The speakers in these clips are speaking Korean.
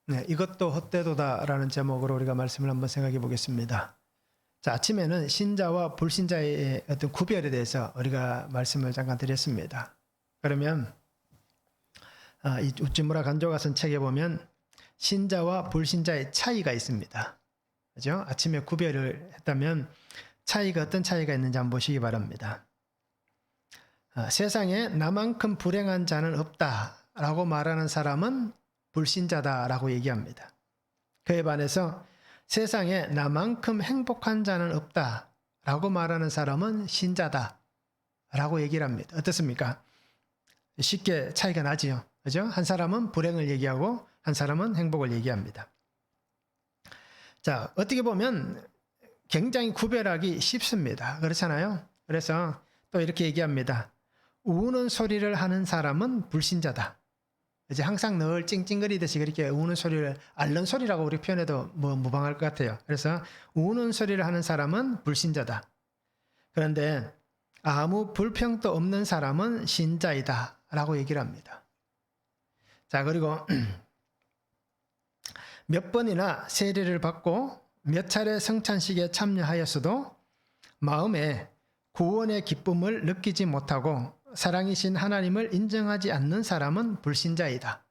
네, 이것도 헛되도다라는 제목으로 우리가 말씀을 한번 생각해 보겠습니다. 자, 아침에는 신자와 불신자의 어떤 구별에 대해서 우리가 말씀을 잠깐 드렸습니다. 그러면 이 우찌무라 간조가 쓴 책에 보면 신자와 불신자의 차이가 있습니다. 그죠? 아침에 구별을 했다면 차이가 어떤 차이가 있는지 한번 보시기 바랍니다. 세상에 나만큼 불행한 자는 없다라고 말하는 사람은 불신자다라고 얘기합니다. 그에 반해서 세상에 나만큼 행복한 자는 없다라고 말하는 사람은 신자다라고 얘기를 합니다. 어떻습니까? 쉽게 차이가 나지요. 그죠? 한 사람은 불행을 얘기하고 한 사람은 행복을 얘기합니다. 자, 어떻게 보면 굉장히 구별하기 쉽습니다. 그렇잖아요? 그래서 또 이렇게 얘기합니다. 우는 소리를 하는 사람은 불신자다. 이제 항상 늘 찡찡거리듯이 그렇게 우는 소리를 앓는 소리라고 우리 표현해도 뭐 무방할 것 같아요. 그래서 우는 소리를 하는 사람은 불신자다. 그런데 아무 불평도 없는 사람은 신자이다 라고 얘기를 합니다. 자, 그리고 몇 번이나 세례를 받고 몇 차례 성찬식에 참여하였어도 마음에 구원의 기쁨을 느끼지 못하고 사랑이신 하나님을 인정하지 않는 사람은 불신자이다.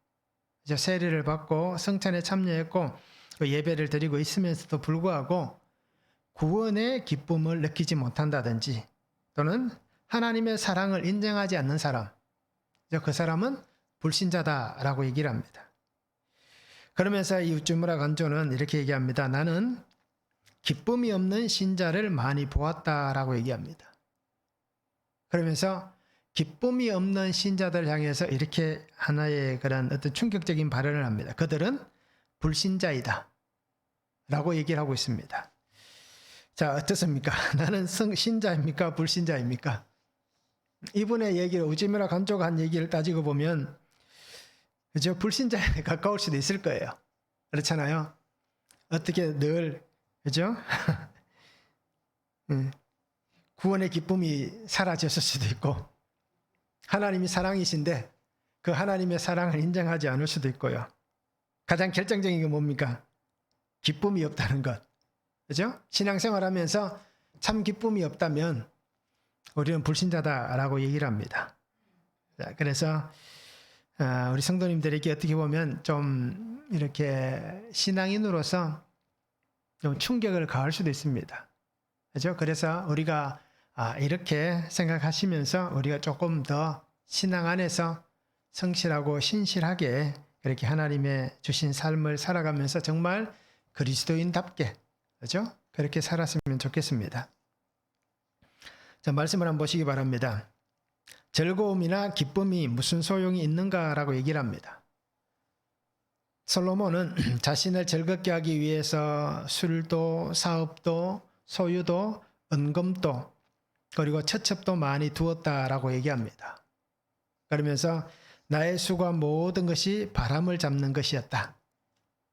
세례를 받고 성찬에 참여했고 예배를 드리고 있으면서도 불구하고 구원의 기쁨을 느끼지 못한다든지 또는 하나님의 사랑을 인정하지 않는 사람, 그 사람은 불신자다라고 얘기를 합니다. 그러면서 이 우찌무라 간조는 이렇게 얘기합니다. 나는 기쁨이 없는 신자를 많이 보았다라고 얘기합니다. 그러면서 기쁨이 없는 신자들 향해서 이렇게 하나의 그런 어떤 충격적인 발언을 합니다. 그들은 불신자이다 라고 얘기를 하고 있습니다. 자, 어떻습니까? 나는 신자입니까? 불신자입니까? 이분의 얘기를 우찌무라 간조가 한 얘기를 따지고 보면 그죠? 불신자에 가까울 수도 있을 거예요. 그렇잖아요. 어떻게 늘 그죠? 구원의 기쁨이 사라졌을 수도 있고 하나님이 사랑이신데 그 하나님의 사랑을 인정하지 않을 수도 있고요. 가장 결정적인 게 뭡니까? 기쁨이 없다는 것. 그죠? 신앙생활하면서 참 기쁨이 없다면 우리는 불신자다라고 얘기를 합니다. 자, 그래서 우리 성도님들에게 어떻게 보면 좀 이렇게 신앙인으로서 좀 충격을 가할 수도 있습니다. 그죠? 그래서 우리가 이렇게 생각하시면서 우리가 조금 더 신앙 안에서 성실하고 신실하게 그렇게 하나님의 주신 삶을 살아가면서 정말 그리스도인답게 그죠? 그렇게 살았으면 좋겠습니다. 자, 말씀을 한번 보시기 바랍니다. 즐거움이나 기쁨이 무슨 소용이 있는가라고 얘기를 합니다. 솔로몬은 자신을 즐겁게 하기 위해서 술도 사업도 소유도 은금도 그리고 처첩도 많이 두었다라고 얘기합니다. 그러면서 나의 수고와 모든 것이 바람을 잡는 것이었다.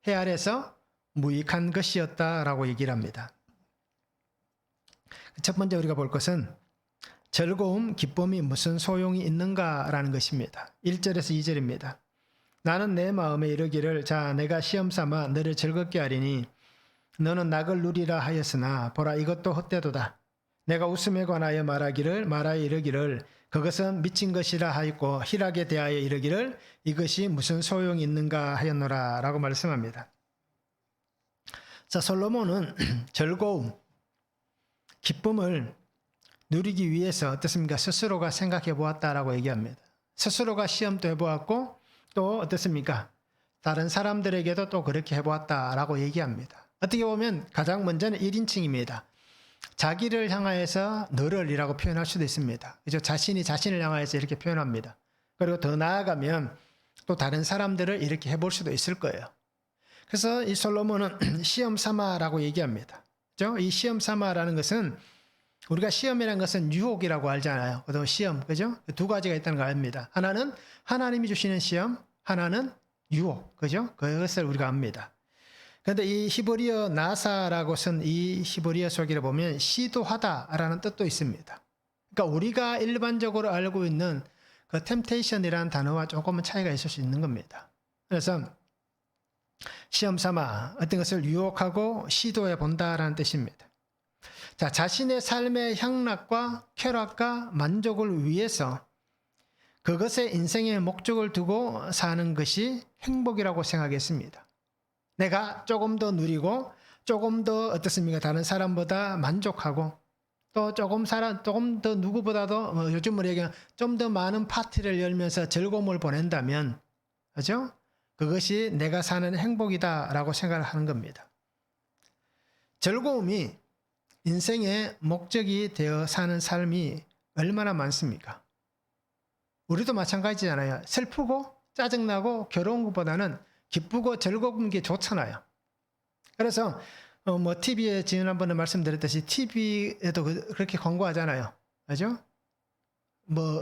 해 아래서 무익한 것이었다라고 얘기를 합니다. 첫 번째 우리가 볼 것은 즐거움, 기쁨이 무슨 소용이 있는가라는 것입니다. 1절에서 2절입니다. 나는 내 마음에 이르기를 자 내가 시험 삼아 너를 즐겁게 하리니 너는 낙을 누리라 하였으나 보라 이것도 헛되도다. 내가 웃음에 관하여 말하여 이르기를 그것은 미친 것이라 하였고 희락에 대하여 이르기를 이것이 무슨 소용이 있는가 하였노라 라고 말씀합니다. 자, 솔로몬은 즐거움, 기쁨을 누리기 위해서 어떻습니까? 스스로가 생각해 보았다라고 얘기합니다. 스스로가 시험도 해보았고 또 어떻습니까? 다른 사람들에게도 또 그렇게 해보았다라고 얘기합니다. 어떻게 보면 가장 먼저는 1인칭입니다. 자기를 향하여서 너를이라고 표현할 수도 있습니다. 그죠? 자신이 자신을 향하여서 이렇게 표현합니다. 그리고 더 나아가면 또 다른 사람들을 이렇게 해볼 수도 있을 거예요. 그래서 이 솔로몬은 시험 삼아라고 얘기합니다. 그죠? 이 시험 삼아라는 것은 우리가 시험이라는 것은 유혹이라고 알잖아요. 그래서 시험, 그죠? 두 가지가 있다는 걸 압니다. 하나는 하나님이 주시는 시험, 하나는 유혹, 그죠? 그것을 우리가 압니다. 그런데 이 히브리어 나사라고 쓴 이 히브리어 속에 보면 시도하다라는 뜻도 있습니다. 그러니까 우리가 일반적으로 알고 있는 그 템테이션이라는 단어와 조금은 차이가 있을 수 있는 겁니다. 그래서 시험 삼아 어떤 것을 유혹하고 시도해 본다라는 뜻입니다. 자, 자신의 삶의 향락과 쾌락과 만족을 위해서 그것에 인생의 목적을 두고 사는 것이 행복이라고 생각했습니다. 내가 조금 더 누리고 조금 더 어떻습니까? 다른 사람보다 만족하고 또 조금 더 누구보다도 요즘으로 얘기하면 좀 더 많은 파티를 열면서 즐거움을 보낸다면, 그죠? 그것이 내가 사는 행복이다라고 생각을 하는 겁니다. 즐거움이 인생의 목적이 되어 사는 삶이 얼마나 많습니까? 우리도 마찬가지잖아요. 슬프고 짜증나고 괴로운 것보다는 기쁘고 즐거운 게 좋잖아요. 그래서 TV에 지난번에 말씀드렸듯이 TV에도 그렇게 광고하잖아요. 그죠?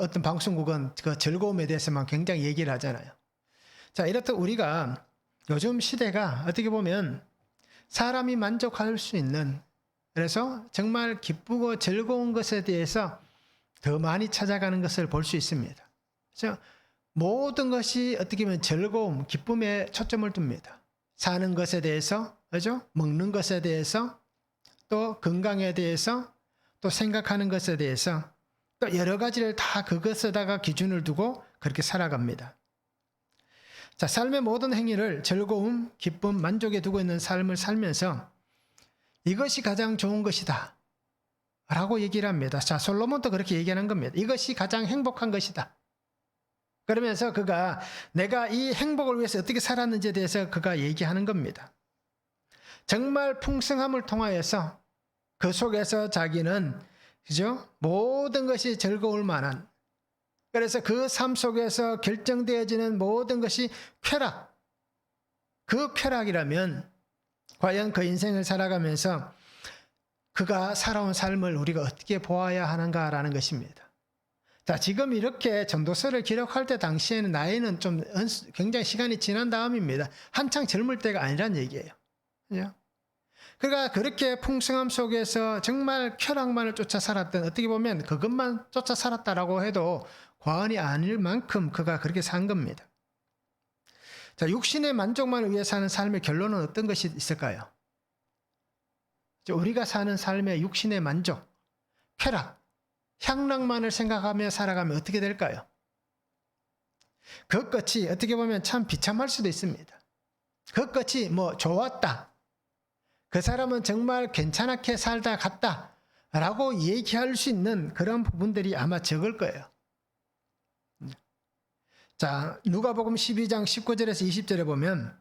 어떤 방송국은 그 즐거움에 대해서만 굉장히 얘기를 하잖아요. 자, 이렇듯 우리가 요즘 시대가 어떻게 보면 사람이 만족할 수 있는, 그래서 정말 기쁘고 즐거운 것에 대해서 더 많이 찾아가는 것을 볼 수 있습니다. 그래서 모든 것이 어떻게 보면 즐거움, 기쁨에 초점을 둡니다. 사는 것에 대해서, 그죠? 먹는 것에 대해서, 또 건강에 대해서, 또 생각하는 것에 대해서, 또 여러 가지를 다 그것에다가 기준을 두고 그렇게 살아갑니다. 자, 삶의 모든 행위를 즐거움, 기쁨, 만족에 두고 있는 삶을 살면서 이것이 가장 좋은 것이다 라고 얘기를 합니다. 자, 솔로몬도 그렇게 얘기하는 겁니다. 이것이 가장 행복한 것이다. 그러면서 그가 내가 이 행복을 위해서 어떻게 살았는지에 대해서 그가 얘기하는 겁니다. 정말 풍성함을 통하여서 그 속에서 자기는, 그죠? 모든 것이 즐거울 만한, 그래서 그 삶 속에서 결정되어지는 모든 것이 쾌락, 그 쾌락이라면 과연 그 인생을 살아가면서 그가 살아온 삶을 우리가 어떻게 보아야 하는가라는 것입니다. 자, 지금 이렇게 전도서를 기록할 때 당시에는 나이는 좀 굉장히 시간이 지난 다음입니다. 한창 젊을 때가 아니란 얘기예요. 그죠? 그가 그렇게 풍성함 속에서 정말 쾌락만을 쫓아 살았던, 어떻게 보면 그것만 쫓아 살았다라고 해도 과언이 아닐 만큼 그가 그렇게 산 겁니다. 자, 육신의 만족만을 위해 사는 삶의 결론은 어떤 것이 있을까요? 우리가 사는 삶의 육신의 만족, 쾌락, 향락만을 생각하며 살아가면 어떻게 될까요? 그 끝이 어떻게 보면 참 비참할 수도 있습니다. 그 끝이 좋았다, 그 사람은 정말 괜찮게 살다 갔다 라고 얘기할 수 있는 그런 부분들이 아마 적을 거예요. 자, 누가복음 12장 19절에서 20절에 보면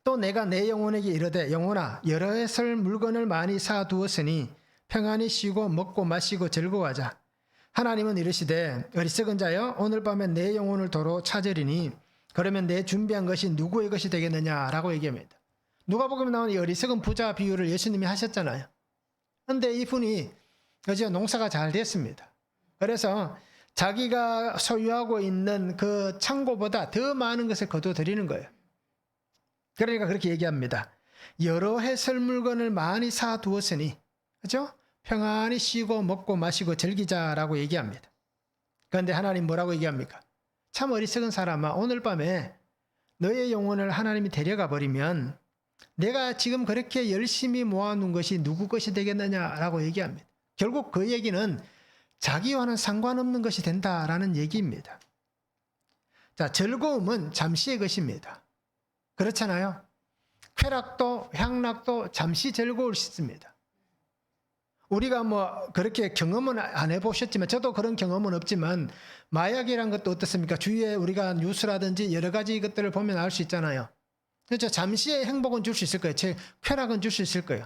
또 내가 내 영혼에게 이르되 영혼아 여러 해 설 물건을 많이 사두었으니 평안히 쉬고 먹고 마시고 즐거워하자. 하나님은 이르시되 어리석은 자여 오늘 밤에 내 영혼을 도로 찾으리니 그러면 내 준비한 것이 누구의 것이 되겠느냐라고 얘기합니다. 누가복음에 나오는 이 어리석은 부자 비유를 예수님이 하셨잖아요. 그런데 이분이 그저 농사가 잘 됐습니다. 그래서 자기가 소유하고 있는 그 창고보다 더 많은 것을 거둬들이는 거예요. 그러니까 그렇게 얘기합니다. 여러 해 설 물건을 많이 사두었으니, 그죠? 평안히 쉬고 먹고 마시고 즐기자라고 얘기합니다. 그런데 하나님 뭐라고 얘기합니까? 참 어리석은 사람아, 오늘 밤에 너의 영혼을 하나님이 데려가 버리면 내가 지금 그렇게 열심히 모아놓은 것이 누구 것이 되겠느냐라고 얘기합니다. 결국 그 얘기는 자기와는 상관없는 것이 된다라는 얘기입니다. 자, 즐거움은 잠시의 것입니다. 그렇잖아요. 쾌락도 향락도 잠시 즐거울 수 있습니다. 우리가 그렇게 경험은 안 해보셨지만, 저도 그런 경험은 없지만 마약이란 것도 어떻습니까? 주위에 우리가 뉴스라든지 여러 가지 것들을 보면 알 수 있잖아요. 그렇죠? 잠시의 행복은 줄 수 있을 거예요. 쾌락은 줄 수 있을 거예요.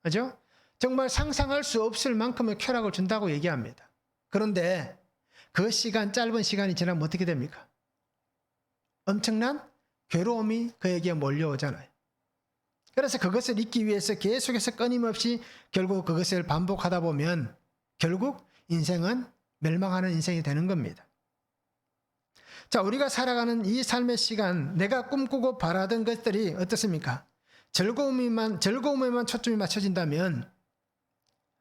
그죠? 정말 상상할 수 없을 만큼의 쾌락을 준다고 얘기합니다. 그런데 그 짧은 시간이 지나면 어떻게 됩니까? 엄청난 괴로움이 그에게 몰려오잖아요. 그래서 그것을 잊기 위해서 계속해서 끊임없이 결국 그것을 반복하다 보면 결국 인생은 멸망하는 인생이 되는 겁니다. 자, 우리가 살아가는 이 삶의 시간, 내가 꿈꾸고 바라던 것들이 어떻습니까? 즐거움에만 초점이 맞춰진다면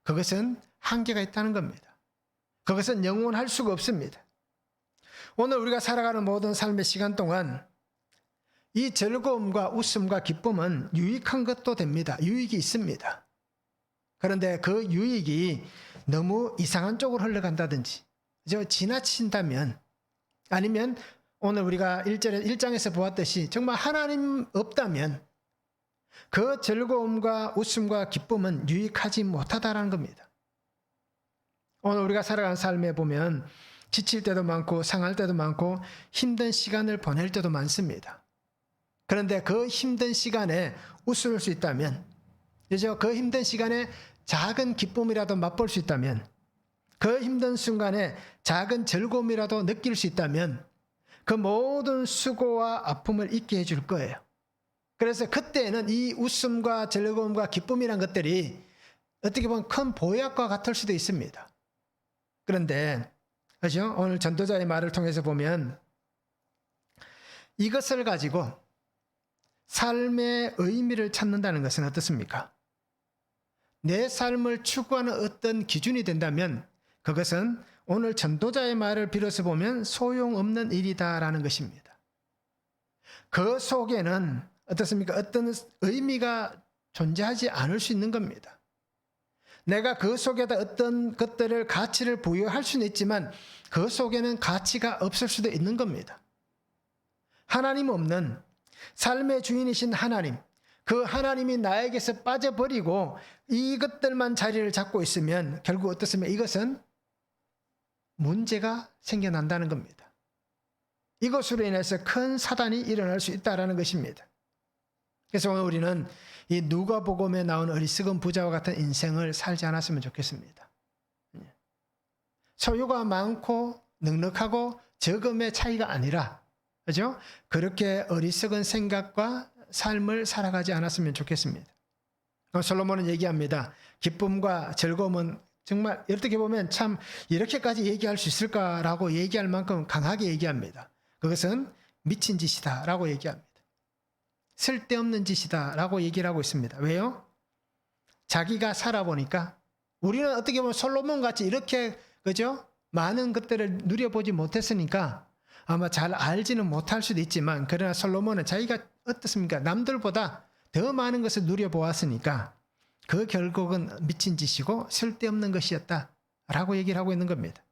그것은 한계가 있다는 겁니다. 그것은 영원할 수가 없습니다. 오늘 우리가 살아가는 모든 삶의 시간 동안 이 즐거움과 웃음과 기쁨은 유익한 것도 됩니다. 유익이 있습니다. 그런데 그 유익이 너무 이상한 쪽으로 흘러간다든지 지나친다면, 아니면 오늘 우리가 1장에서 보았듯이 정말 하나님 없다면 그 즐거움과 웃음과 기쁨은 유익하지 못하다라는 겁니다. 오늘 우리가 살아가는 삶에 보면 지칠 때도 많고 상할 때도 많고 힘든 시간을 보낼 때도 많습니다. 그런데 그 힘든 시간에 웃을 수 있다면, 그 힘든 시간에 작은 기쁨이라도 맛볼 수 있다면, 그 힘든 순간에 작은 즐거움이라도 느낄 수 있다면 그 모든 수고와 아픔을 잊게 해줄 거예요. 그래서 그때는 이 웃음과 즐거움과 기쁨이란 것들이 어떻게 보면 큰 보약과 같을 수도 있습니다. 그런데 그렇죠? 오늘 전도자의 말을 통해서 보면 이것을 가지고 삶의 의미를 찾는다는 것은 어떻습니까? 내 삶을 추구하는 어떤 기준이 된다면 그것은 오늘 전도자의 말을 빌어서 보면 소용없는 일이다라는 것입니다. 그 속에는 어떻습니까? 어떤 의미가 존재하지 않을 수 있는 겁니다. 내가 그 속에다 어떤 것들을 가치를 부여할 수는 있지만 그 속에는 가치가 없을 수도 있는 겁니다. 하나님 없는 삶의 주인이신 하나님, 그 하나님이 나에게서 빠져버리고 이것들만 자리를 잡고 있으면 결국 어떻습니까? 이것은 문제가 생겨난다는 겁니다. 이것으로 인해서 큰 사단이 일어날 수 있다는 것입니다. 그래서 오늘 우리는 이 누가복음에 나온 어리석은 부자와 같은 인생을 살지 않았으면 좋겠습니다. 소유가 많고 넉넉하고 적음의 차이가 아니라, 그죠? 그렇게 어리석은 생각과 삶을 살아가지 않았으면 좋겠습니다. 솔로몬은 얘기합니다. 기쁨과 즐거움은 정말 어떻게 보면 참 이렇게까지 얘기할 수 있을까라고 얘기할 만큼 강하게 얘기합니다. 그것은 미친 짓이다라고 얘기합니다. 쓸데없는 짓이다라고 얘기를 하고 있습니다. 왜요? 자기가 살아보니까 우리는 어떻게 보면 솔로몬 같이 이렇게 그죠? 많은 것들을 누려보지 못했으니까 아마 잘 알지는 못할 수도 있지만, 그러나 솔로몬은 자기가 어떻습니까? 남들보다 더 많은 것을 누려보았으니까 그 결국은 미친 짓이고 쓸데없는 것이었다라고 얘기를 하고 있는 겁니다.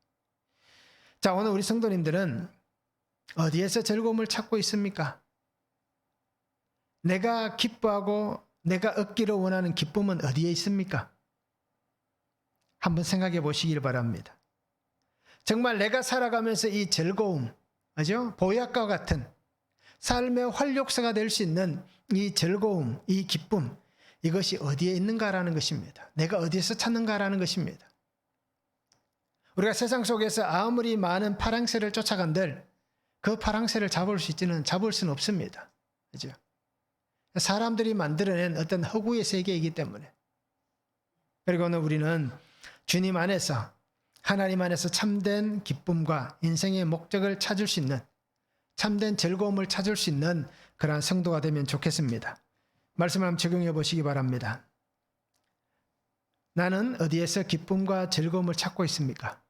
자, 오늘 우리 성도님들은 어디에서 즐거움을 찾고 있습니까? 내가 기뻐하고 내가 얻기를 원하는 기쁨은 어디에 있습니까? 한번 생각해 보시길 바랍니다. 정말 내가 살아가면서 이 즐거움, 그죠? 보약과 같은 삶의 활력소가 될 수 있는 이 즐거움, 이 기쁨, 이것이 어디에 있는가라는 것입니다. 내가 어디에서 찾는가라는 것입니다. 우리가 세상 속에서 아무리 많은 파랑새를 쫓아간들 그 파랑새를 잡을 수는 없습니다. 그죠? 사람들이 만들어낸 어떤 허구의 세계이기 때문에. 그리고는 우리는 주님 안에서, 하나님 안에서 참된 기쁨과 인생의 목적을 찾을 수 있는, 참된 즐거움을 찾을 수 있는 그러한 성도가 되면 좋겠습니다. 말씀을 한번 적용해 보시기 바랍니다. 나는 어디에서 기쁨과 즐거움을 찾고 있습니까?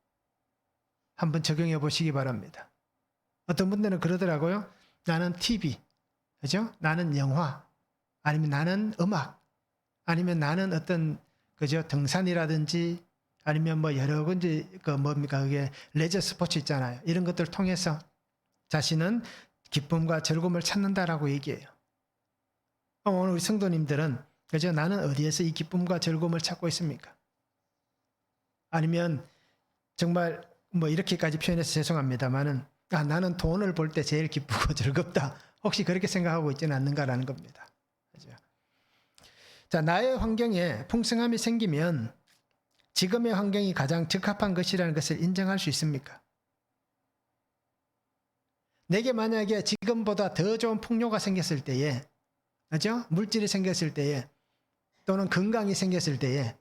한번 적용해 보시기 바랍니다. 어떤 분들은 그러더라고요. 나는 TV, 그죠? 나는 영화, 아니면 나는 음악, 아니면 나는 어떤 그죠? 등산이라든지 아니면 뭐 여러 가지 그게 레저 스포츠 있잖아요. 이런 것들을 통해서 자신은 기쁨과 즐거움을 찾는다라고 얘기해요. 오늘 우리 성도님들은 그죠? 나는 어디에서 이 기쁨과 즐거움을 찾고 있습니까? 아니면 정말 뭐 이렇게까지 표현해서 죄송합니다만은 나는 돈을 벌 때 제일 기쁘고 즐겁다. 혹시 그렇게 생각하고 있지는 않는가라는 겁니다. 그죠? 자, 나의 환경에 풍성함이 생기면 지금의 환경이 가장 적합한 것이라는 것을 인정할 수 있습니까? 내게 만약에 지금보다 더 좋은 풍요가 생겼을 때에, 그죠? 물질이 생겼을 때에, 또는 건강이 생겼을 때에,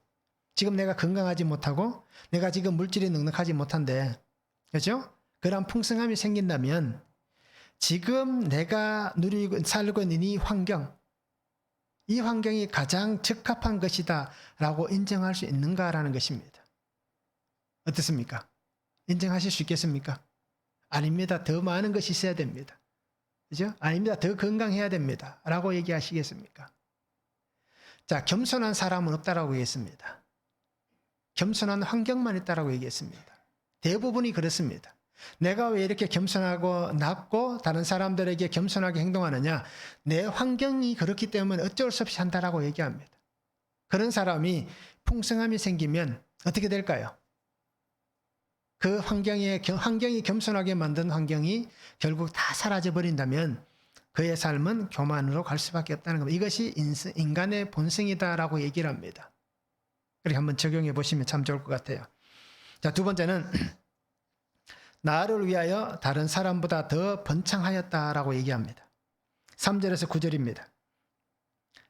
지금 내가 건강하지 못하고 내가 지금 물질이 넉넉하지 못한데, 그죠? 그런 풍성함이 생긴다면 지금 내가 누리고 살고 있는 이 환경이 가장 적합한 것이다 라고 인정할 수 있는가라는 것입니다. 어떻습니까? 인정하실 수 있겠습니까? 아닙니다. 더 많은 것이 있어야 됩니다. 그죠? 아닙니다. 더 건강해야 됩니다. 라고 얘기하시겠습니까? 자, 겸손한 사람은 없다라고 얘기했습니다. 겸손한 환경만 있다라고 얘기했습니다. 대부분이 그렇습니다. 내가 왜 이렇게 겸손하고 낮고 다른 사람들에게 겸손하게 행동하느냐? 내 환경이 그렇기 때문에 어쩔 수 없이 한다라고 얘기합니다. 그런 사람이 풍성함이 생기면 어떻게 될까요? 그 환경이 겸손하게 만든 환경이 결국 다 사라져 버린다면 그의 삶은 교만으로 갈 수밖에 없다는 겁니다. 이것이 인간의 본성이다라고 얘기를 합니다. 그렇게 한번 적용해 보시면 참 좋을 것 같아요. 자, 두 번째는 나를 위하여 다른 사람보다 더 번창하였다라고 얘기합니다. 3절에서 9절입니다.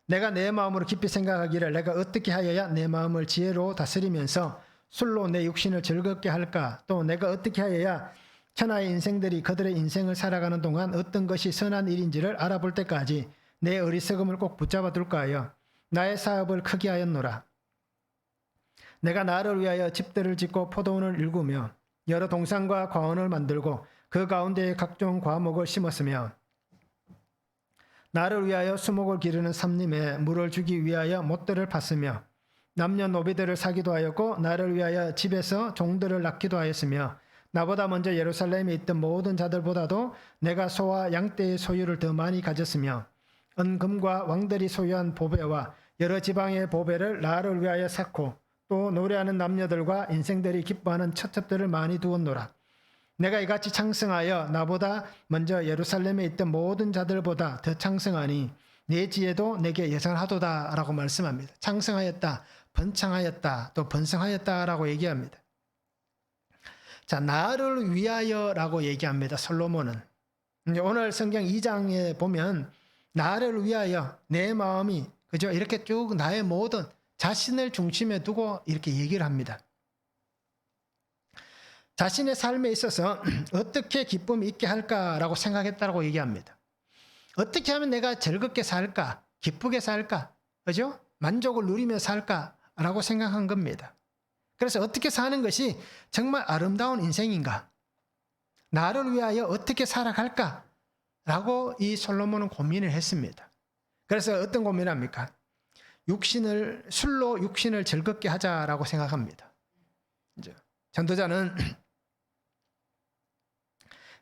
내가 내 마음으로 깊이 생각하기를 내가 어떻게 하여야 내 마음을 지혜로 다스리면서 술로 내 육신을 즐겁게 할까? 또 내가 어떻게 하여야 천하의 인생들이 그들의 인생을 살아가는 동안 어떤 것이 선한 일인지를 알아볼 때까지 내 어리석음을 꼭 붙잡아 둘까 하여 나의 사업을 크게 하였노라. 내가 나를 위하여 집들을 짓고 포도원을 일구며 여러 동산과 과원을 만들고 그 가운데에 각종 과목을 심었으며 나를 위하여 수목을 기르는 삼림에 물을 주기 위하여 못들을 팠으며 남녀노비들을 사기도 하였고 나를 위하여 집에서 종들을 낳기도 하였으며 나보다 먼저 예루살렘에 있던 모든 자들보다도 내가 소와 양떼의 소유를 더 많이 가졌으며 은금과 왕들이 소유한 보배와 여러 지방의 보배를 나를 위하여 쌓고 또 노래하는 남녀들과 인생들이 기뻐하는 처첩들을 많이 두었노라. 내가 이같이 창성하여 나보다 먼저 예루살렘에 있던 모든 자들보다 더 창성하니 내 지혜도 내게 예상하도다 라고 말씀합니다. 창성하였다, 번창하였다, 또 번성하였다라고 얘기합니다. 자, 나를 위하여라고 얘기합니다. 솔로몬은. 오늘 성경 2장에 보면 나를 위하여 내 마음이 그죠? 이렇게 쭉 나의 모든 자신을 중심에 두고 이렇게 얘기를 합니다. 자신의 삶에 있어서 어떻게 기쁨이 있게 할까라고 생각했다고 얘기합니다. 어떻게 하면 내가 즐겁게 살까? 기쁘게 살까? 그죠? 만족을 누리며 살까라고 생각한 겁니다. 그래서 어떻게 사는 것이 정말 아름다운 인생인가? 나를 위하여 어떻게 살아갈까? 라고 이 솔로몬은 고민을 했습니다. 그래서 어떤 고민을 합니까? 술로 육신을 즐겁게 하자라고 생각합니다. 전도자는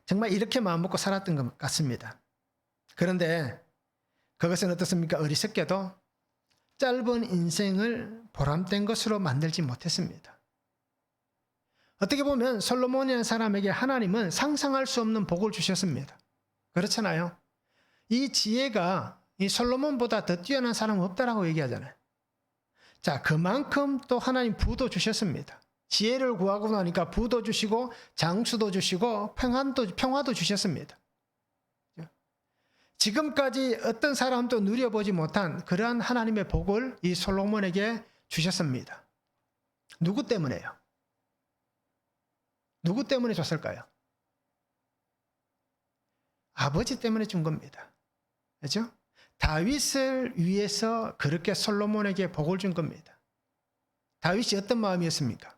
정말 이렇게 마음먹고 살았던 것 같습니다. 그런데 그것은 어떻습니까? 어리석게도 짧은 인생을 보람된 것으로 만들지 못했습니다. 어떻게 보면 솔로몬이라는 사람에게 하나님은 상상할 수 없는 복을 주셨습니다. 그렇잖아요. 이 지혜가 이 솔로몬보다 더 뛰어난 사람은 없다라고 얘기하잖아요. 자, 그만큼 또 하나님 부도 주셨습니다. 지혜를 구하고 나니까 부도 주시고 장수도 주시고 평화도 주셨습니다. 지금까지 어떤 사람도 누려보지 못한 그러한 하나님의 복을 이 솔로몬에게 주셨습니다. 누구 때문에요? 누구 때문에 줬을까요? 아버지 때문에 준 겁니다. 그렇죠? 다윗을 위해서 그렇게 솔로몬에게 복을 준 겁니다. 다윗이 어떤 마음이었습니까?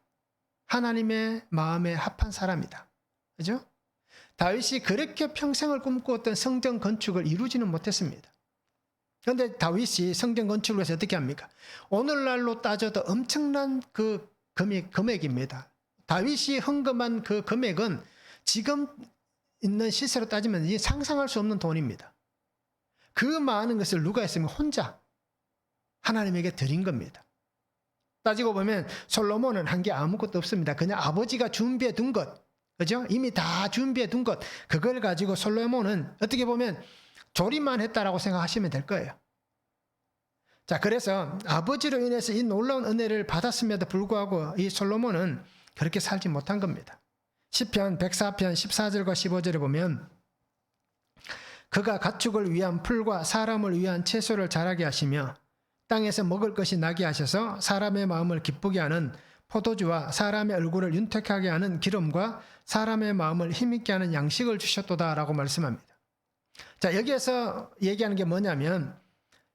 하나님의 마음에 합한 사람이다. 그죠? 다윗이 그렇게 평생을 꿈꾸었던 성전 건축을 이루지는 못했습니다. 그런데 다윗이 성전 건축을 해서 어떻게 합니까? 오늘날로 따져도 엄청난 그 금액입니다. 다윗이 헌금한 그 금액은 지금 있는 시세로 따지면 상상할 수 없는 돈입니다. 그 많은 것을 누가 했습니까? 혼자 하나님에게 드린 겁니다. 따지고 보면 솔로몬은 한 게 아무것도 없습니다. 그냥 아버지가 준비해 둔 것, 그죠? 이미 다 준비해 둔 것, 그걸 가지고 솔로몬은 어떻게 보면 조립만 했다라고 생각하시면 될 거예요. 자, 그래서 아버지로 인해서 이 놀라운 은혜를 받았음에도 불구하고 이 솔로몬은 그렇게 살지 못한 겁니다. 시편 104편 14절과 15절에 보면 그가 가축을 위한 풀과 사람을 위한 채소를 자라게 하시며 땅에서 먹을 것이 나게 하셔서 사람의 마음을 기쁘게 하는 포도주와 사람의 얼굴을 윤택하게 하는 기름과 사람의 마음을 힘있게 하는 양식을 주셨도다라고 말씀합니다. 자, 여기에서 얘기하는 게 뭐냐면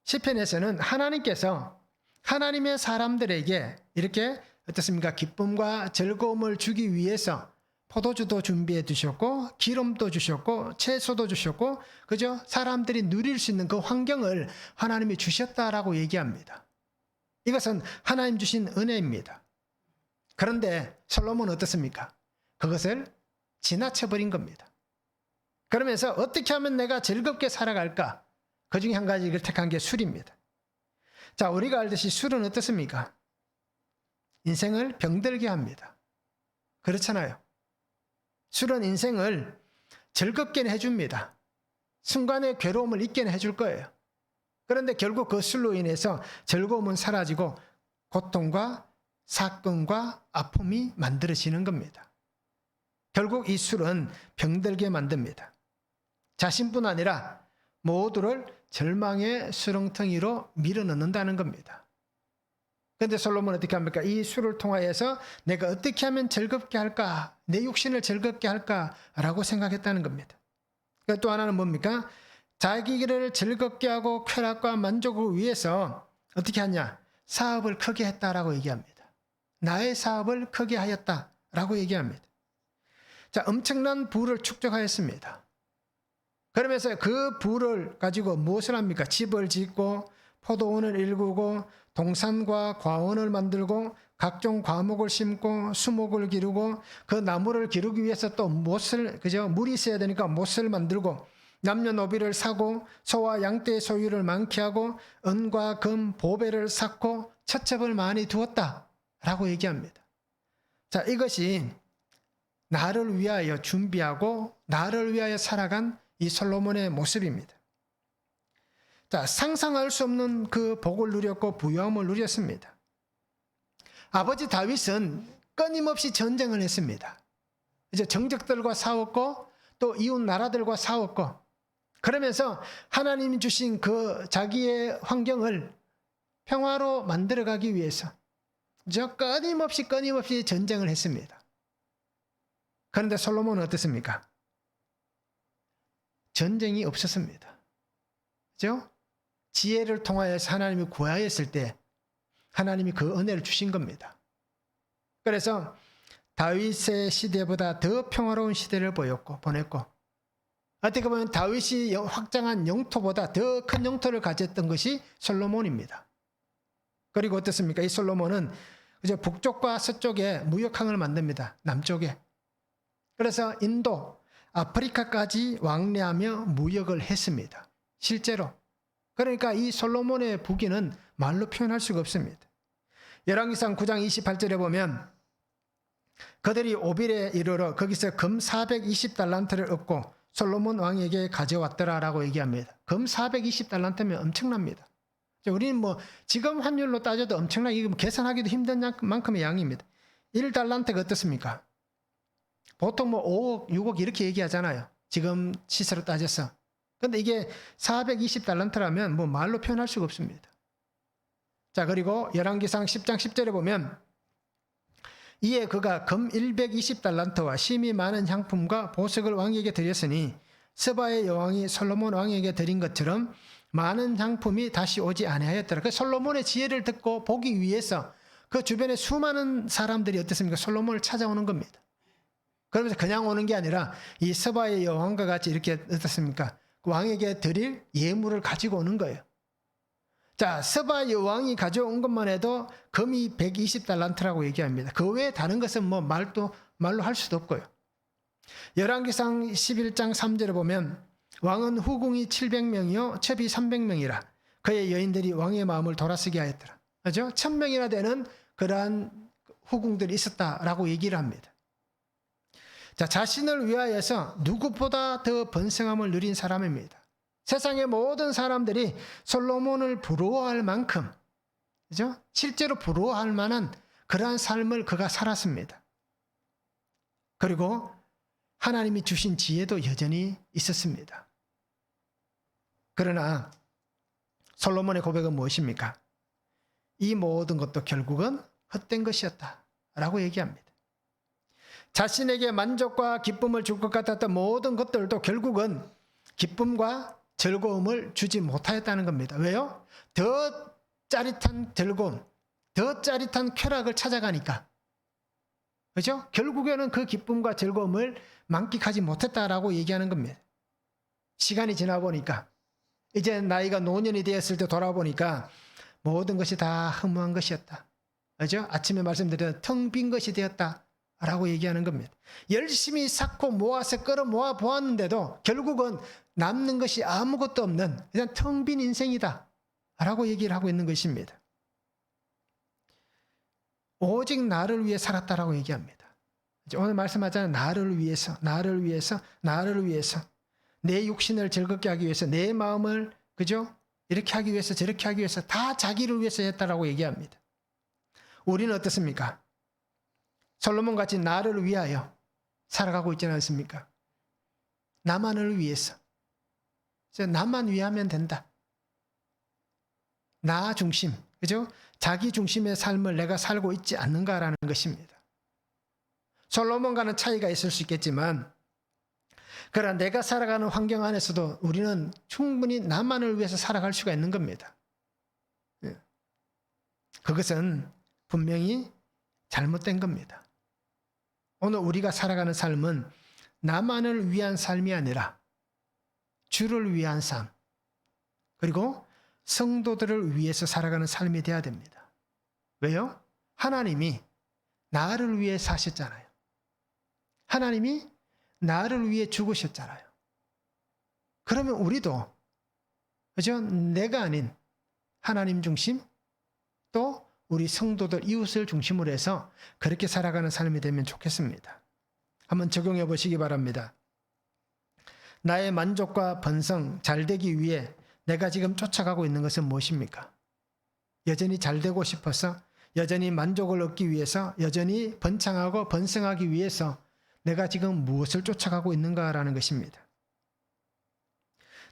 시편에서는 하나님께서 하나님의 사람들에게 이렇게 어떻습니까? 기쁨과 즐거움을 주기 위해서 포도주도 준비해 주셨고 기름도 주셨고 채소도 주셨고 그죠? 사람들이 누릴 수 있는 그 환경을 하나님이 주셨다라고 얘기합니다. 이것은 하나님 주신 은혜입니다. 그런데 솔로몬은 어떻습니까? 그것을 지나쳐버린 겁니다. 그러면서 어떻게 하면 내가 즐겁게 살아갈까? 그 중에 한 가지를 택한 게 술입니다. 자, 우리가 알듯이 술은 어떻습니까? 인생을 병들게 합니다. 그렇잖아요. 술은 인생을 즐겁게 해줍니다. 순간의 괴로움을 잊게 해줄 거예요. 그런데 결국 그 술로 인해서 즐거움은 사라지고 고통과 사건과 아픔이 만들어지는 겁니다. 결국 이 술은 병들게 만듭니다. 자신뿐 아니라 모두를 절망의 수렁텅이로 밀어넣는다는 겁니다. 그런데 솔로몬은 어떻게 합니까? 이 술을 통하여서 내가 어떻게 하면 즐겁게 할까? 내 육신을 즐겁게 할까라고 생각했다는 겁니다. 또 하나는 뭡니까? 자기를 즐겁게 하고 쾌락과 만족을 위해서 어떻게 하냐? 사업을 크게 했다라고 얘기합니다. 나의 사업을 크게 하였다라고 얘기합니다. 자, 엄청난 부를 축적하였습니다. 그러면서 그 부를 가지고 무엇을 합니까? 집을 짓고 포도원을 일구고 동산과 과원을 만들고 각종 과목을 심고 수목을 기르고 그 나무를 기르기 위해서 또 못을 그죠? 물이 있어야 되니까 못을 만들고 남녀노비를 사고 소와 양떼의 소유를 많게 하고 은과 금 보배를 쌓고 처첩을 많이 두었다라고 얘기합니다. 자, 이것이 나를 위하여 준비하고 나를 위하여 살아간 이 솔로몬의 모습입니다. 자, 상상할 수 없는 그 복을 누렸고 부유함을 누렸습니다. 아버지 다윗은 끊임없이 전쟁을 했습니다. 이제 정적들과 싸웠고 또 이웃 나라들과 싸웠고 그러면서 하나님이 주신 그 자기의 환경을 평화로 만들어가기 위해서 끊임없이 전쟁을 했습니다. 그런데 솔로몬은 어떻습니까? 전쟁이 없었습니다. 그죠? 지혜를 통하여서 하나님이 구하였을 때 하나님이 그 은혜를 주신 겁니다. 그래서 다윗의 시대보다 더 평화로운 시대를 보냈고 어떻게 보면 다윗이 확장한 영토보다 더 큰 영토를 가졌던 것이 솔로몬입니다. 그리고 어떻습니까? 이 솔로몬은 이제 북쪽과 서쪽에 무역항을 만듭니다. 남쪽에. 그래서 인도, 아프리카까지 왕래하며 무역을 했습니다. 실제로. 그러니까 이 솔로몬의 부귀는 말로 표현할 수가 없습니다. 열왕기상 9장 28절에 보면 그들이 오빌에 이르러 거기서 금 420달란트를 얻고 솔로몬 왕에게 가져왔더라라고 얘기합니다. 금 420달란트면 엄청납니다. 우리는 뭐 지금 환율로 따져도 엄청나게 계산하기도 힘든 만큼의 양입니다. 1달란트가 어떻습니까? 보통 뭐 5억, 6억 이렇게 얘기하잖아요. 지금 시세로 따져서. 근데 이게 420달란트라면 뭐 말로 표현할 수가 없습니다. 자, 그리고 열왕기상 10장 10절에 보면 이에 그가 금 120달란트와 심이 많은 향품과 보석을 왕에게 드렸으니 스바의 여왕이 솔로몬 왕에게 드린 것처럼 많은 향품이 다시 오지 아니하였더라. 그 솔로몬의 지혜를 듣고 보기 위해서 그 주변에 수많은 사람들이 어떻습니까? 솔로몬을 찾아오는 겁니다. 그러면서 그냥 오는 게 아니라 이 스바의 여왕과 같이 이렇게 어떻습니까? 그 왕에게 드릴 예물을 가지고 오는 거예요. 자, 스바 여왕이 가져온 것만 해도 금이 120달란트라고 얘기합니다. 그 외에 다른 것은 뭐 말로 할 수도 없고요. 열왕기상 11장 3절에 보면 왕은 후궁이 700명이요 첩이 300명이라 그의 여인들이 왕의 마음을 돌아서게 하였더라. 그죠? 1000명이나 되는 그러한 후궁들이 있었다라고 얘기를 합니다. 자, 자신을 위하여서 누구보다 더 번성함을 누린 사람입니다. 세상의 모든 사람들이 솔로몬을 부러워할 만큼, 그죠? 실제로 부러워할 만한 그러한 삶을 그가 살았습니다. 그리고 하나님이 주신 지혜도 여전히 있었습니다. 그러나 솔로몬의 고백은 무엇입니까? 이 모든 것도 결국은 헛된 것이었다라고 얘기합니다. 자신에게 만족과 기쁨을 줄 것 같았던 모든 것들도 결국은 기쁨과 즐거움을 주지 못하였다는 겁니다. 왜요? 더 짜릿한 즐거움, 더 짜릿한 쾌락을 찾아가니까. 그죠? 결국에는 그 기쁨과 즐거움을 만끽하지 못했다라고 얘기하는 겁니다. 시간이 지나 보니까, 이제 나이가 노년이 되었을 때 돌아보니까 모든 것이 다 허무한 것이었다. 그죠? 아침에 말씀드린 텅 빈 것이 되었다라고 얘기하는 겁니다. 열심히 쌓고 모아서 끌어 모아 보았는데도 결국은 남는 것이 아무것도 없는 그냥 텅 빈 인생이다라고 얘기를 하고 있는 것입니다. 오직 나를 위해 살았다라고 얘기합니다. 오늘 말씀하잖아요. 나를 위해서, 나를 위해서, 나를 위해서. 내 육신을 즐겁게 하기 위해서, 내 마음을, 그죠? 이렇게 하기 위해서, 저렇게 하기 위해서 다 자기를 위해서 했다라고 얘기합니다. 우리는 어떻습니까? 솔로몬 같이 나를 위하여 살아가고 있지는 않습니까? 나만을 위해서. 그래서 나만 위하면 된다. 나 중심, 그죠? 자기 중심의 삶을 내가 살고 있지 않는가라는 것입니다. 솔로몬과는 차이가 있을 수 있겠지만, 그러나 내가 살아가는 환경 안에서도 우리는 충분히 나만을 위해서 살아갈 수가 있는 겁니다. 그것은 분명히 잘못된 겁니다. 오늘 우리가 살아가는 삶은 나만을 위한 삶이 아니라 주를 위한 삶, 그리고 성도들을 위해서 살아가는 삶이 되어야 됩니다. 왜요? 하나님이 나를 위해 사셨잖아요. 하나님이 나를 위해 죽으셨잖아요. 그러면 우리도, 그죠? 내가 아닌 하나님 중심, 또 우리 성도들 이웃을 중심으로 해서 그렇게 살아가는 삶이 되면 좋겠습니다. 한번 적용해 보시기 바랍니다. 나의 만족과 번성, 잘되기 위해 내가 지금 쫓아가고 있는 것은 무엇입니까? 여전히 잘되고 싶어서, 여전히 만족을 얻기 위해서, 여전히 번창하고 번성하기 위해서 내가 지금 무엇을 쫓아가고 있는가라는 것입니다.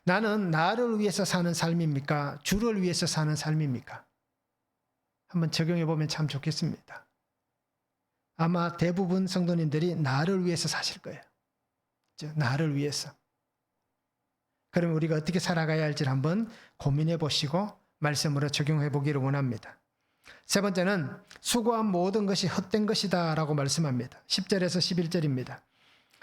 나는 나를 위해서 사는 삶입니까? 주를 위해서 사는 삶입니까? 한번 적용해 보면 참 좋겠습니다. 아마 대부분 성도님들이 나를 위해서 사실 거예요. 나를 위해서. 그러면 우리가 어떻게 살아가야 할지를 한번 고민해 보시고 말씀으로 적용해 보기를 원합니다. 세 번째는 수고한 모든 것이 헛된 것이다 라고 말씀합니다. 10절에서 11절입니다.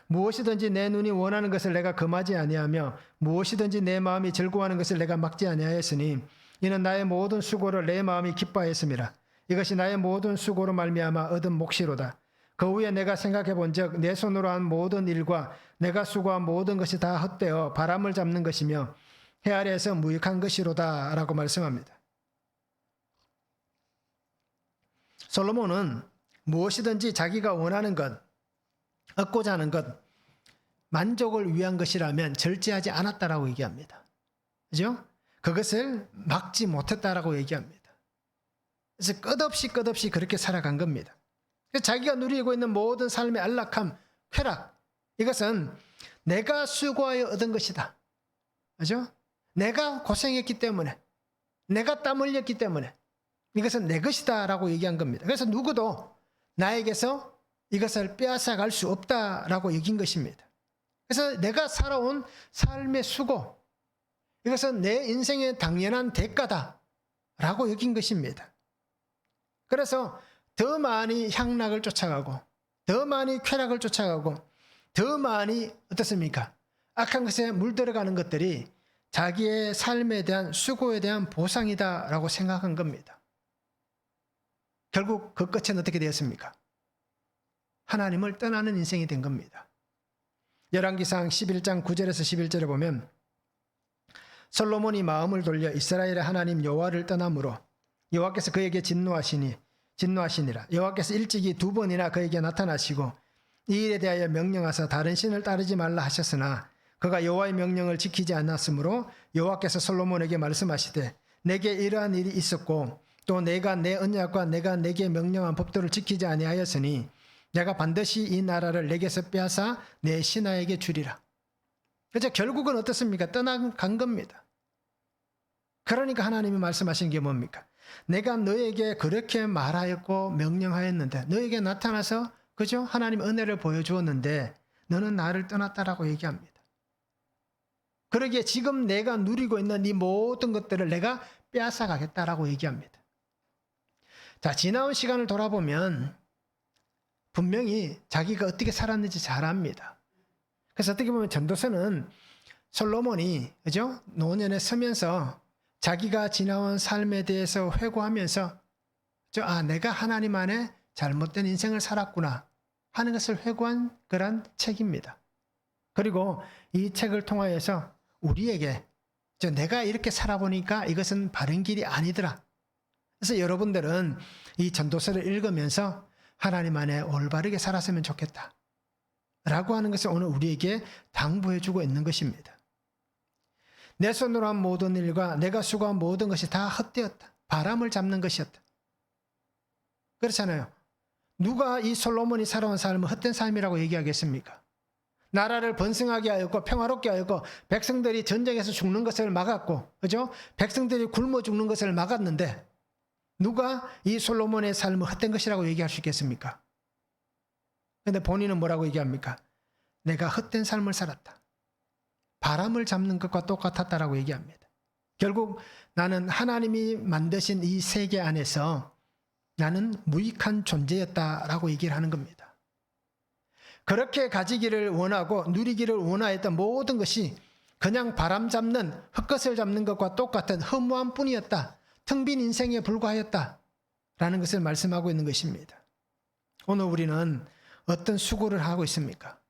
무엇이든지 내 눈이 원하는 것을 내가 금하지 아니하며 무엇이든지 내 마음이 즐거워하는 것을 내가 막지 아니하였으니 이는 나의 모든 수고를 내 마음이 기뻐하였음이라. 이것이 나의 모든 수고로 말미암아 얻은 몫이로다. 그 후에 내가 생각해 본즉 내 손으로 한 모든 일과 내가 수고한 모든 것이 다 헛되어 바람을 잡는 것이며 해 아래에서 무익한 것이로다 라고 말씀합니다. 솔로몬은 무엇이든지 자기가 원하는 것, 얻고자 하는 것, 만족을 위한 것이라면 절제하지 않았다라고 얘기합니다. 그죠? 그것을 막지 못했다라고 얘기합니다. 그래서 끝없이 그렇게 살아간 겁니다. 자기가 누리고 있는 모든 삶의 안락함, 쾌락, 이것은 내가 수고하여 얻은 것이다. 그죠? 내가 고생했기 때문에, 내가 땀 흘렸기 때문에 이것은 내 것이다 라고 얘기한 겁니다. 그래서 누구도 나에게서 이것을 빼앗아갈 수 없다라고 얘기한 것입니다. 그래서 내가 살아온 삶의 수고, 이것은 내 인생의 당연한 대가다라고 여긴 것입니다. 그래서 더 많이 향락을 쫓아가고, 더 많이 쾌락을 쫓아가고, 더 많이 어떻습니까? 악한 것에 물들어가는 것들이 자기의 삶에 대한 수고에 대한 보상이다라고 생각한 겁니다. 결국 그 끝은 어떻게 되었습니까? 하나님을 떠나는 인생이 된 겁니다. 열왕기상 11장 9절에서 11절에 보면 솔로몬이 마음을 돌려 이스라엘의 하나님 여호와를 떠남으로 여호와께서 그에게 진노하시니라. 여호와께서 일찍이 2번이나 그에게 나타나시고 이 일에 대하여 명령하사 다른 신을 따르지 말라 하셨으나 그가 여호와의 명령을 지키지 않았으므로 여호와께서 솔로몬에게 말씀하시되 내게 이러한 일이 있었고 또 내가 내 언약과 내가 내게 명령한 법도를 지키지 아니하였으니 내가 반드시 이 나라를 내게서 빼앗아 내 신하에게 주리라. 그래서 결국은 어떻습니까? 떠나간 겁니다. 그러니까 하나님이 말씀하신 게 뭡니까? 내가 너에게 그렇게 말하였고 명령하였는데 너에게 나타나서 그죠? 하나님 은혜를 보여주었는데 너는 나를 떠났다라고 얘기합니다. 그러기에 지금 내가 누리고 있는 이 모든 것들을 내가 빼앗아 가겠다라고 얘기합니다. 자, 지나온 시간을 돌아보면 분명히 자기가 어떻게 살았는지 잘 압니다. 그래서 어떻게 보면 전도서는 솔로몬이 그죠? 노년에 서면서 자기가 지나온 삶에 대해서 회고하면서 내가 하나님 안에 잘못된 인생을 살았구나 하는 것을 회고한 그런 책입니다. 그리고 이 책을 통하여서 우리에게 내가 이렇게 살아보니까 이것은 바른 길이 아니더라. 그래서 여러분들은 이 전도서를 읽으면서 하나님 안에 올바르게 살았으면 좋겠다 라고 하는 것을 오늘 우리에게 당부해 주고 있는 것입니다. 내 손으로 한 모든 일과 내가 수고한 모든 것이 다 헛되었다. 바람을 잡는 것이었다. 그렇잖아요. 누가 이 솔로몬이 살아온 삶을 헛된 삶이라고 얘기하겠습니까? 나라를 번성하게 하였고 평화롭게 하였고 백성들이 전쟁에서 죽는 것을 막았고 그죠? 백성들이 굶어 죽는 것을 막았는데 누가 이 솔로몬의 삶을 헛된 것이라고 얘기할 수 있겠습니까? 그런데 본인은 뭐라고 얘기합니까? 내가 헛된 삶을 살았다. 바람을 잡는 것과 똑같았다라고 얘기합니다. 결국 나는 하나님이 만드신 이 세계 안에서 나는 무익한 존재였다라고 얘기를 하는 겁니다. 그렇게 가지기를 원하고 누리기를 원하였던 모든 것이 그냥 바람 잡는 헛것을 잡는 것과 똑같은 허무한 뿐이었다. 텅 빈 인생에 불과하였다. 라는 것을 말씀하고 있는 것입니다. 오늘 우리는 어떤 수고를 하고 있습니까?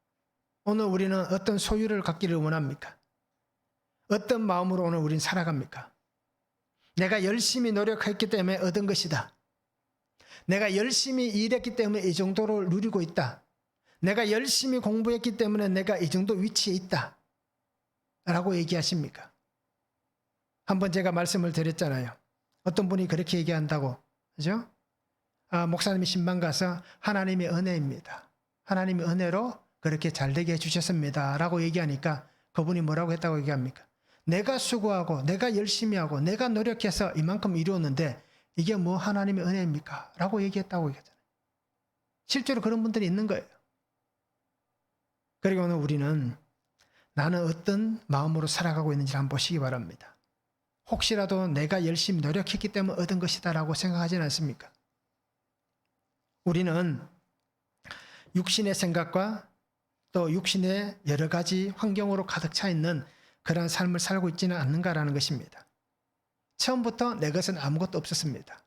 오늘 우리는 어떤 소유를 갖기를 원합니까? 어떤 마음으로 오늘 우리는 살아갑니까? 내가 열심히 노력했기 때문에 얻은 것이다. 내가 열심히 일했기 때문에 이 정도를 누리고 있다. 내가 열심히 공부했기 때문에 내가 이 정도 위치에 있다. 라고 얘기하십니까? 한번 제가 말씀을 드렸잖아요. 어떤 분이 그렇게 얘기한다고. 그죠? 목사님이 신방 가서 하나님의 은혜입니다. 하나님의 은혜로 그렇게 잘되게 해주셨습니다. 라고 얘기하니까 그분이 뭐라고 했다고 얘기합니까? 내가 수고하고 내가 열심히 하고 내가 노력해서 이만큼 이루었는데 이게 뭐 하나님의 은혜입니까? 라고 얘기했다고 얘기하잖아요. 실제로 그런 분들이 있는 거예요. 그리고 오늘 우리는 나는 어떤 마음으로 살아가고 있는지 한번 보시기 바랍니다. 혹시라도 내가 열심히 노력했기 때문에 얻은 것이다 라고 생각하지는 않습니까? 우리는 육신의 생각과 또 육신의 여러 가지 환경으로 가득 차 있는 그러한 삶을 살고 있지는 않는가라는 것입니다. 처음부터 내 것은 아무것도 없었습니다.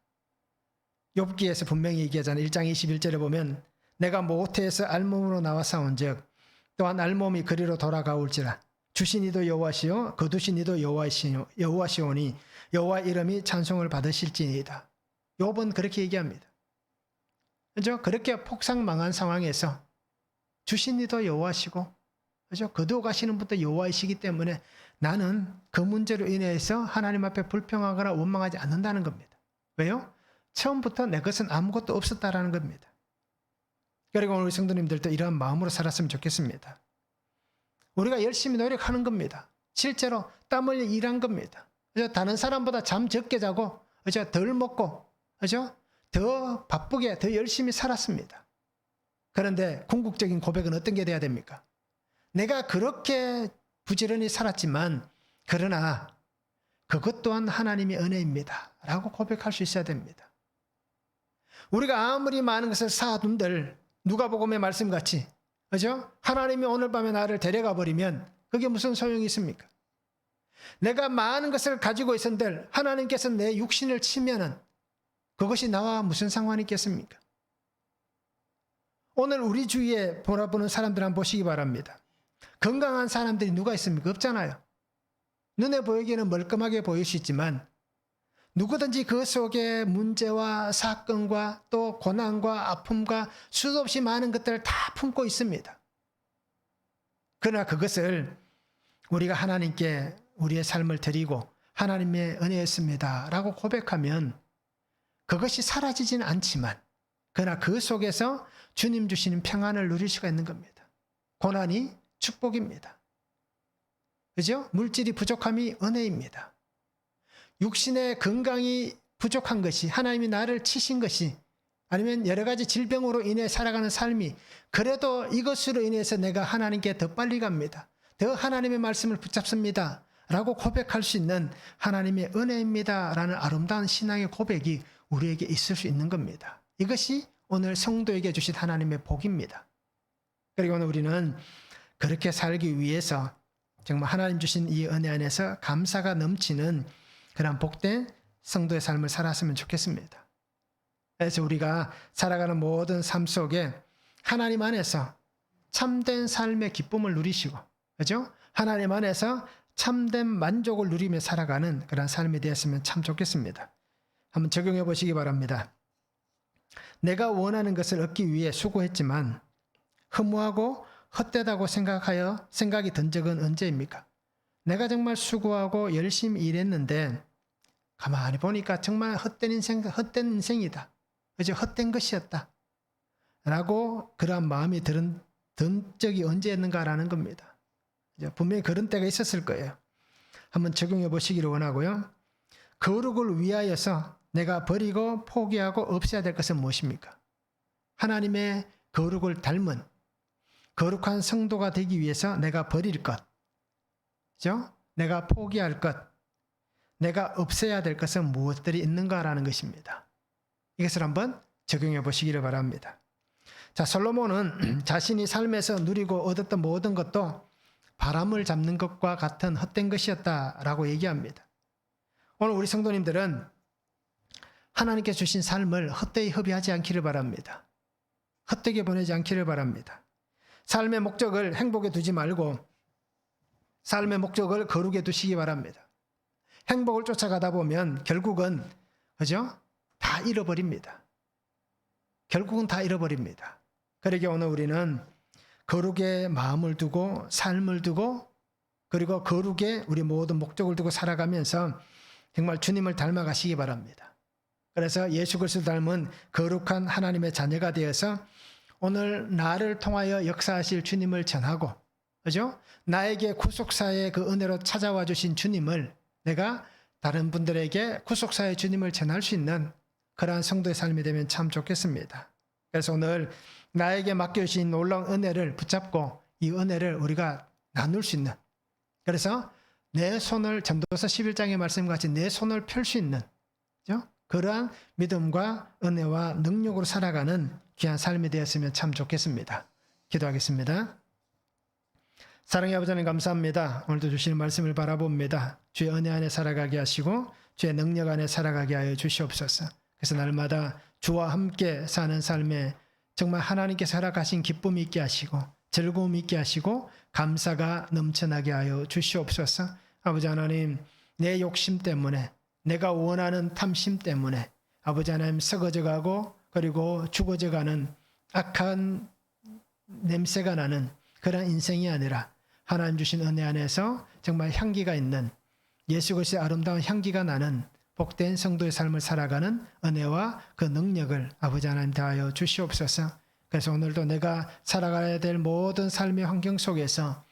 욥기에서 분명히 얘기하잖아요. 1장 21절에 보면 내가 모태에서 알몸으로 나와 싸운즉 또한 알몸이 그리로 돌아가올지라 주신 이도 여호와시요 거두신 이도 여호와시오니 여호와 이름이 찬송을 받으실지니이다. 욥은 그렇게 얘기합니다. 그죠? 그렇게 폭삭망한 상황에서 주신 이도 여호와시고 그죠? 거두어 가시는 분도 여호와이시기 때문에 나는 그 문제로 인해서 하나님 앞에 불평하거나 원망하지 않는다는 겁니다. 왜요? 처음부터 내 것은 아무것도 없었다라는 겁니다. 그리고 오늘 성도님들도 이러한 마음으로 살았으면 좋겠습니다. 우리가 열심히 노력하는 겁니다. 실제로 땀 흘려 일한 겁니다. 그죠? 다른 사람보다 잠 적게 자고 그죠? 덜 먹고 그죠? 더 바쁘게 더 열심히 살았습니다. 그런데 궁극적인 고백은 어떤 게 돼야 됩니까? 내가 그렇게 부지런히 살았지만 그러나 그것 또한 하나님의 은혜입니다 라고 고백할 수 있어야 됩니다. 우리가 아무리 많은 것을 쌓아둔들 누가복음의 말씀같이 그죠? 하나님이 오늘 밤에 나를 데려가 버리면 그게 무슨 소용이 있습니까? 내가 많은 것을 가지고 있었는데 하나님께서 내 육신을 치면은 그것이 나와 무슨 상관이 있겠습니까? 오늘 우리 주위에 돌아보는 사람들 한번 보시기 바랍니다. 건강한 사람들이 누가 있습니까? 없잖아요. 눈에 보이기에는 멀끔하게 보일 수 있지만 누구든지 그 속에 문제와 사건과 또 고난과 아픔과 수도 없이 많은 것들을 다 품고 있습니다. 그러나 그것을 우리가 하나님께 우리의 삶을 드리고 하나님의 은혜였습니다 라고 고백하면 그것이 사라지지는 않지만 그러나 그 속에서 주님 주시는 평안을 누릴 수가 있는 겁니다. 고난이 축복입니다. 그죠? 물질이 부족함이 은혜입니다. 육신의 건강이 부족한 것이 하나님이 나를 치신 것이 아니면 여러 가지 질병으로 인해 살아가는 삶이 그래도 이것으로 인해서 내가 하나님께 더 빨리 갑니다. 더 하나님의 말씀을 붙잡습니다. 라고 고백할 수 있는 하나님의 은혜입니다. 라는 아름다운 신앙의 고백이 우리에게 있을 수 있는 겁니다. 이것이 오늘 성도에게 주신 하나님의 복입니다. 그리고 오늘 우리는 그렇게 살기 위해서 정말 하나님 주신 이 은혜 안에서 감사가 넘치는 그런 복된 성도의 삶을 살았으면 좋겠습니다. 그래서 우리가 살아가는 모든 삶 속에 하나님 안에서 참된 삶의 기쁨을 누리시고, 그죠? 하나님 안에서 참된 만족을 누리며 살아가는 그런 삶이 되었으면 참 좋겠습니다. 한번 적용해 보시기 바랍니다. 내가 원하는 것을 얻기 위해 수고했지만 허무하고 헛되다고 생각이 든 적은 언제입니까? 내가 정말 수고하고 열심히 일했는데 가만히 보니까 정말 헛된 인생이다. 그죠? 헛된 것이었다. 라고 그러한 마음이 든 적이 언제였는가라는 겁니다. 분명히 그런 때가 있었을 거예요. 한번 적용해 보시기를 원하고요. 거룩을 위하여서 내가 버리고 포기하고 없애야 될 것은 무엇입니까? 하나님의 거룩을 닮은 거룩한 성도가 되기 위해서 내가 버릴 것, 그죠? 내가 포기할 것, 내가 없애야 될 것은 무엇들이 있는가라는 것입니다. 이것을 한번 적용해 보시기를 바랍니다. 자, 솔로몬은 자신이 삶에서 누리고 얻었던 모든 것도 바람을 잡는 것과 같은 헛된 것이었다라고 얘기합니다. 오늘 우리 성도님들은 하나님께 주신 삶을 헛되이 허비하지 않기를 바랍니다. 헛되게 보내지 않기를 바랍니다. 삶의 목적을 행복에 두지 말고 삶의 목적을 거룩에 두시기 바랍니다. 행복을 쫓아가다 보면 결국은, 그죠? 다 잃어버립니다. 결국은 다 잃어버립니다. 그러기에 오늘 우리는 거룩에 마음을 두고 삶을 두고 그리고 거룩에 우리 모든 목적을 두고 살아가면서 정말 주님을 닮아가시기 바랍니다. 그래서 예수 그리스도 닮은 거룩한 하나님의 자녀가 되어서 오늘 나를 통하여 역사하실 주님을 전하고, 그죠? 나에게 구속사의 그 은혜로 찾아와 주신 주님을 내가 다른 분들에게 구속사의 주님을 전할 수 있는 그러한 성도의 삶이 되면 참 좋겠습니다. 그래서 오늘 나에게 맡겨주신 놀라운 은혜를 붙잡고 이 은혜를 우리가 나눌 수 있는, 그래서 내 손을 전도서 11장의 말씀같이 내 손을 펼 수 있는, 그죠? 그러한 믿음과 은혜와 능력으로 살아가는 귀한 삶이 되었으면 참 좋겠습니다. 기도하겠습니다. 사랑의 아버지 하나님 감사합니다. 오늘도 주시는 말씀을 바라봅니다. 주의 은혜 안에 살아가게 하시고 주의 능력 안에 살아가게 하여 주시옵소서. 그래서 날마다 주와 함께 사는 삶에 정말 하나님께서 허락하신 기쁨이 있게 하시고 즐거움이 있게 하시고 감사가 넘쳐나게 하여 주시옵소서. 아버지 하나님, 내 욕심 때문에 내가 원하는 탐심 때문에 아버지 하나님 썩어져가고 그리고 죽어져가는 악한 냄새가 나는 그런 인생이 아니라 하나님 주신 은혜 안에서 정말 향기가 있는 예수 그리스도의 아름다운 향기가 나는 복된 성도의 삶을 살아가는 은혜와 그 능력을 아버지 하나님 다하여 주시옵소서. 그래서 오늘도 내가 살아가야 될 모든 삶의 환경 속에서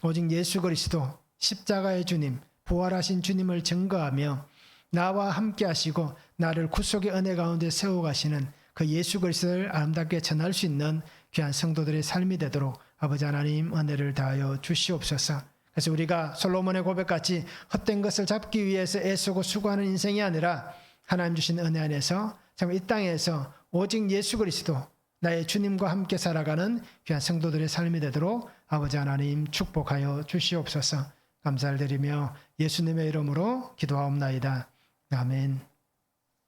오직 예수 그리스도 십자가의 주님, 부활하신 주님을 증거하며 나와 함께 하시고 나를 구속의 은혜 가운데 세워가시는 그 예수 그리스도를 아름답게 전할 수 있는 귀한 성도들의 삶이 되도록 아버지 하나님 은혜를 다하여 주시옵소서. 그래서 우리가 솔로몬의 고백같이 헛된 것을 잡기 위해서 애쓰고 수고하는 인생이 아니라 하나님 주신 은혜 안에서 정말 이 땅에서 오직 예수 그리스도 나의 주님과 함께 살아가는 귀한 성도들의 삶이 되도록 아버지 하나님 축복하여 주시옵소서. 감사를 드리며 예수님의 이름으로 기도하옵나이다. 아멘.